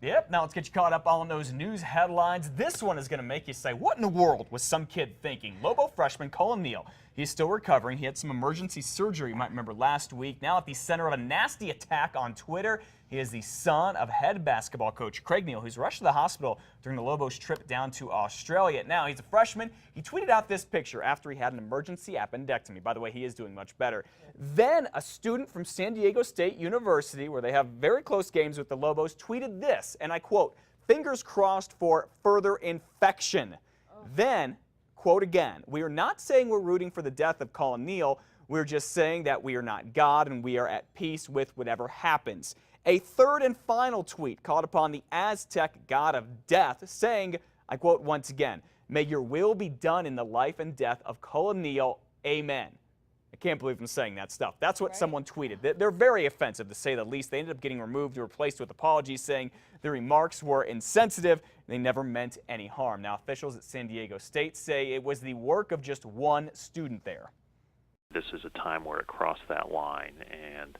Yep, now let's get you caught up on those news headlines. This one is going to make you say, what in the world was some kid thinking? Lobo freshman Cullen Neal, he's still recovering. He had some emergency surgery, you might remember, last week. Now at the center of a nasty attack on Twitter. He is the son of head basketball coach Craig Neal, who's rushed to the hospital during the Lobos' trip down to Australia. Now, he's a freshman. He tweeted out this picture after he had an emergency appendectomy. By the way, he is doing much better. Then a student from San Diego State University, where they have very close games with the Lobos, tweeted this, and I quote, "Fingers crossed for further infection." Then, quote again, "We are not saying we're rooting for the death of Cullen Neal. We're just saying that we are not God and we are at peace with whatever happens." A third and final tweet called upon the Aztec god of death, saying, I quote once again, "May your will be done in the life and death of Cullen Neal. Amen." I can't believe I'm saying that stuff. That's what someone tweeted. They're very offensive, to say the least. They ended up getting removed and replaced with apologies, saying the remarks were insensitive and they never meant any harm. Now, officials at San Diego State say it was the work of just one student there. This is a time where it crossed that line, and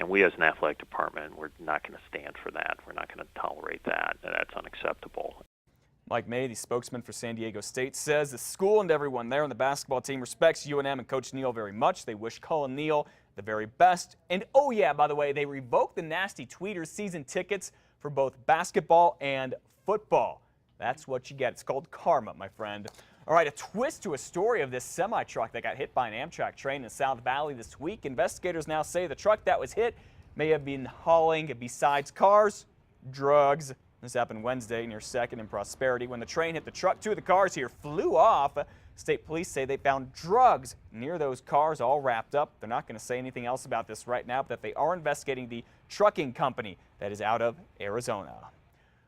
we as an athletic department, we're not going to stand for that. We're not going to tolerate that. That's unacceptable. Mike May, the spokesman for San Diego State, says the school and everyone there on the basketball team respects UNM and Coach Neal very much. They wish Cullen Neal the very best. And oh yeah, by the way, they revoked the nasty tweeter's season tickets for both basketball and football. That's what you get. It's called karma, my friend. All right, a twist to a story of this semi-truck that got hit by an Amtrak train in the South Valley this week. Investigators now say the truck that was hit may have been hauling, besides cars, drugs. This happened Wednesday near 2nd and Prosperity. When the train hit the truck, 2 of the cars here flew off. State police say they found drugs near those cars, all wrapped up. They're not going to say anything else about this right now, but that they are investigating the trucking company that is out of Arizona.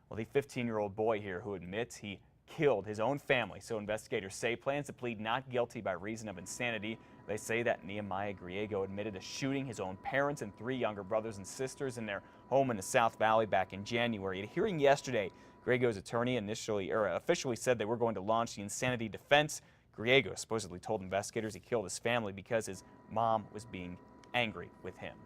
Well, the 15-year-old boy here who admits he killed his own family, so investigators say, plans to plead not guilty by reason of insanity. They say that Nehemiah Griegos admitted to shooting his own parents and 3 younger brothers and sisters in their home in the South Valley back in January. At a hearing yesterday, Griegos' attorney officially said they were going to launch the insanity defense. Griegos supposedly told investigators he killed his family because his mom was being angry with him.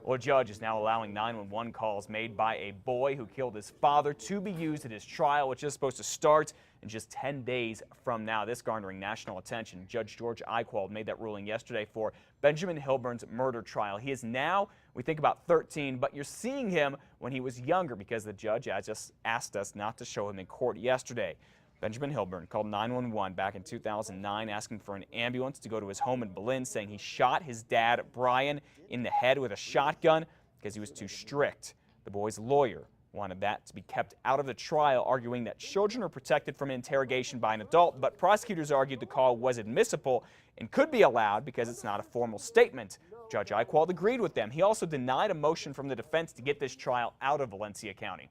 Well, a judge is now allowing 911 calls made by a boy who killed his father to be used at his trial, which is supposed to start in just 10 days from now. This garnering national attention. Judge George Eichwald made that ruling yesterday for Benjamin Hillburns' murder trial. He is now, we think, about 13, but you're seeing him when he was younger because the judge just asked us not to show him in court yesterday. Benjamin Hillburn called 911 back in 2009 asking for an ambulance to go to his home in Berlin, saying he shot his dad, Brian, in the head with a shotgun because he was too strict. The boy's lawyer wanted that to be kept out of the trial, arguing that children are protected from interrogation by an adult, but prosecutors argued the call was admissible and could be allowed because it's not a formal statement. Judge Eichwald agreed with them. He also denied a motion from the defense to get this trial out of Valencia County.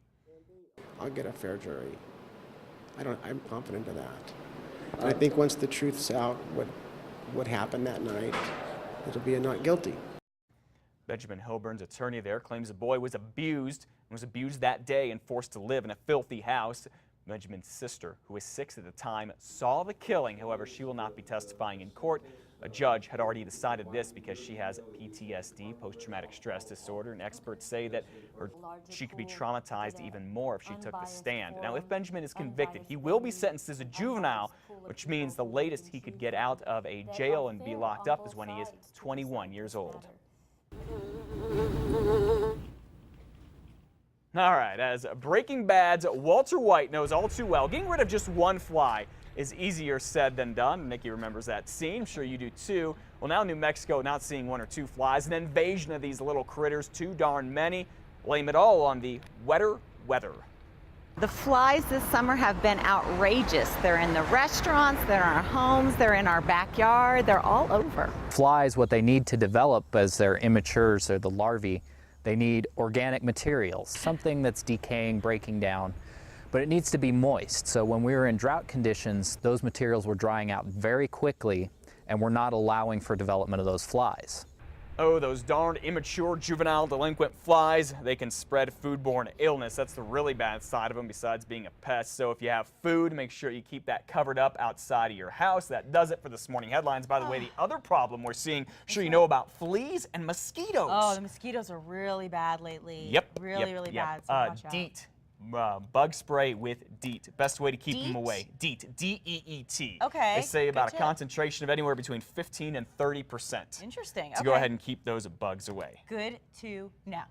I'll get a fair jury. I'm confident of that. And I think once the truth's out, what happened that night, it'll be a not guilty. Benjamin Hillburns' attorney there claims the boy was abused that day and forced to live in a filthy house. Benjamin's sister, who was 6 at the time, saw the killing. However, she will not be testifying in court. A judge had already decided this because she has PTSD, post-traumatic stress disorder, and experts say that she could be traumatized even more if she took the stand. Now, if Benjamin is convicted, he will be sentenced as a juvenile, which means the latest he could get out of a jail and be locked up is when he is 21 years old. All right, as Breaking Bad's Walter White knows all too well, getting rid of just one fly is easier said than done. Nikki remembers that scene. I'm sure you do too. Well, now New Mexico not seeing 1 or 2 flies, an invasion of these little critters, too darn many. Blame it all on the wetter weather. The flies this summer have been outrageous. They're in the restaurants, they're in our homes, they're in our backyard, they're all over. Flies, what they need to develop as they're immatures, or the larvae, they need organic materials, something that's decaying, breaking down, but it needs to be moist. So when we were in drought conditions, those materials were drying out very quickly and we're not allowing for development of those flies. Oh, those darned immature, juvenile, delinquent flies, they can spread foodborne illness. That's the really bad side of them besides being a pest. So if you have food, make sure you keep that covered up outside of your house. That does it for this morning headlines. By the way, the other problem we're seeing, sure you know about fleas and mosquitoes. Oh, the mosquitoes are really bad lately. Yep. Really bad. So watch out. DEET. bug spray with DEET. Best way to keep them DEET? away. DEET. D-E-E-T. Okay, They say about good a tip. concentration of anywhere between 15 and 30%. Interesting. To go ahead and keep those bugs away. Good to know. Yeah.